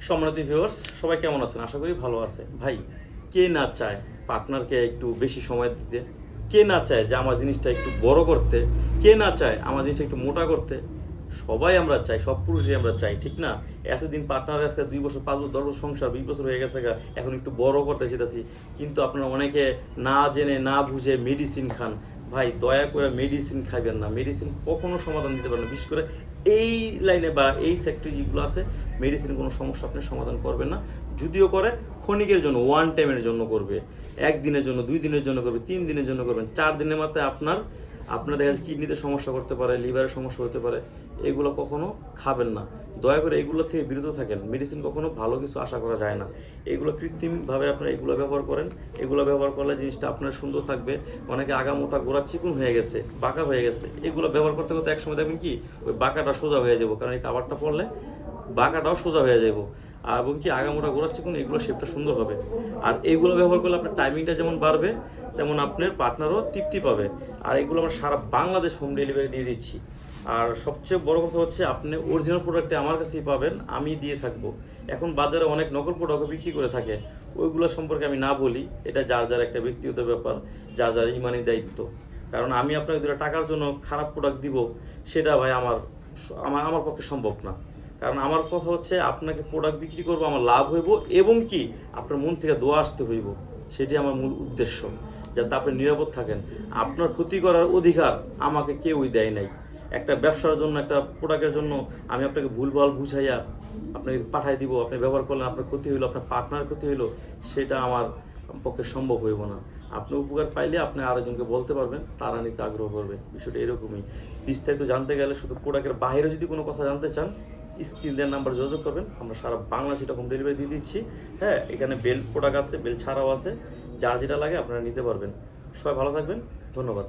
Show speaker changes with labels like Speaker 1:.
Speaker 1: সম্মানিত ভিউয়ার্স, সবাই কেমন আছেন? আশা করি ভালো আছে। ভাই, কে না চায় পার্টনারকে একটু বেশি সময় দিতে? কে না চায় যে আমার জিনিসটা একটু বড় করতে? কে না চায় আমার জিনিসটা একটু মোটা করতে? সবাই আমরা চাই, সব পুরুষই আমরা চাই, ঠিক না? এতদিন পার্টনারের কাছে 2 বছর 5 বছর 10 বছর সংসার, 20 বছর হয়ে গেছে গা, এখন একটু বড় করতে চেয়েছি। কিন্তু আপনারা অনেকে না জেনে না বুঝে মেডিসিন খান। ভাই, দয়া করে মেডিসিন খাবেন না। মেডিসিন কখনো সমাধান দিতে পারে না। বিশেষ করে এই লাইনে বা এই সেক্টরে যেগুলো আছে, মেডিসিন কোনো সমস্যা আপনি সমাধান করবেন না। যদিও করে ক্ষণিকের জন্য, ওয়ান টাইমের জন্য করবে, 1 দিনের জন্য, 2 দিনের জন্য করবে, 3 দিনের জন্য করবেন। 4 দিনের মাথায় আপনার দেখা যাচ্ছে কিডনিতে সমস্যা করতে পারে, লিভারের সমস্যা হতে পারে। এগুলো কখনো খাবেন না। দয়া করে এগুলো থেকে বিরত থাকেন। মেডিসিন কখনো ভালো কিছু আশা করা যায় না। এগুলো কৃত্রিমভাবে আপনারা এগুলো ব্যবহার করেন। এগুলো ব্যবহার করলে জিনিসটা আপনার সুন্দর থাকবে। অনেকে আগা মোটা গোড়া চিকুন হয়ে গেছে, বাঁকা হয়ে গেছে। এগুলো ব্যবহার করতে করতে একসময় দেখবেন কি ওই বাঁকাটা সোজা হয়ে যাবো, কারণ এই খাবারটা পড়লে বাঁকাটাও সোজা হয়ে যাব। আর এবং কি আগামোটা গোড়াচ্ছে কোন এগুলো শেপটা সুন্দর হবে। আর এগুলো ব্যবহার করলে আপনার টাইমিংটা যেমন বাড়বে, তেমন আপনার পার্টনারও তৃপ্তি পাবে। আর এগুলো আমরা সারা বাংলাদেশ হোম ডেলিভারি দিয়ে দিচ্ছি। আর সবচেয়ে বড় কথা হচ্ছে আপনি অরিজিনাল প্রোডাক্টে আমার কাছেই পাবেন, আমি দিয়ে থাকবো। এখন বাজারে অনেক নকল প্রোডাক্ট বিক্রি করে থাকে, ওইগুলো সম্পর্কে আমি না বলি। এটা যার যার একটা ব্যক্তিগত ব্যাপার, যার যার ইমানি দায়িত্ব। কারণ আমি আপনাকে দুটো টাকার জন্য খারাপ প্রোডাক্ট দিব, সেটা ভাই আমার আমার আমার পক্ষে সম্ভব না। কারণ আমার কথা হচ্ছে আপনাকে প্রোডাক্ট বিক্রি করবো, আমার লাভ হইব, এবং কি আপনার মন থেকে দোয়া আসতে হইব। সেটি আমার মূল উদ্দেশ্য, যাতে আপনি নিরাপদ থাকেন। আপনার ক্ষতি করার অধিকার আমাকে কেউই দেয় নাই। একটা ব্যবসার জন্য, একটা প্রোডাক্টের জন্য আমি আপনাকে ভুলভাল বুঝাইয়া আপনাকে পাঠাই দিব, আপনি ব্যবহার করলেন, আপনার ক্ষতি হইলো, আপনার পার্টনার ক্ষতি হইলো, সেটা আমার পক্ষে সম্ভব হইব না। আপনি উপকার পাইলে আপনি আরেকজনকে বলতে পারবেন, তারা নিতে আগ্রহ করবে। বিষয়টা এরকমই। বিস্তারিত জানতে গেলে, শুধু প্রোডাক্টের বাইরে যদি কোনো কথা জানতে চান, স্ক্রিন দেওয়ার নাম্বার যোগাযোগ করবেন। আমরা সারা বাংলাদেশে এটা হোম ডেলিভারি দিয়ে দিচ্ছি। হ্যাঁ, এখানে বেল প্রোডাক্ট আছে, বেল ছাড়াও আছে। যার যেটা লাগে আপনারা নিতে পারবেন। সবাই ভালো থাকবেন, ধন্যবাদ।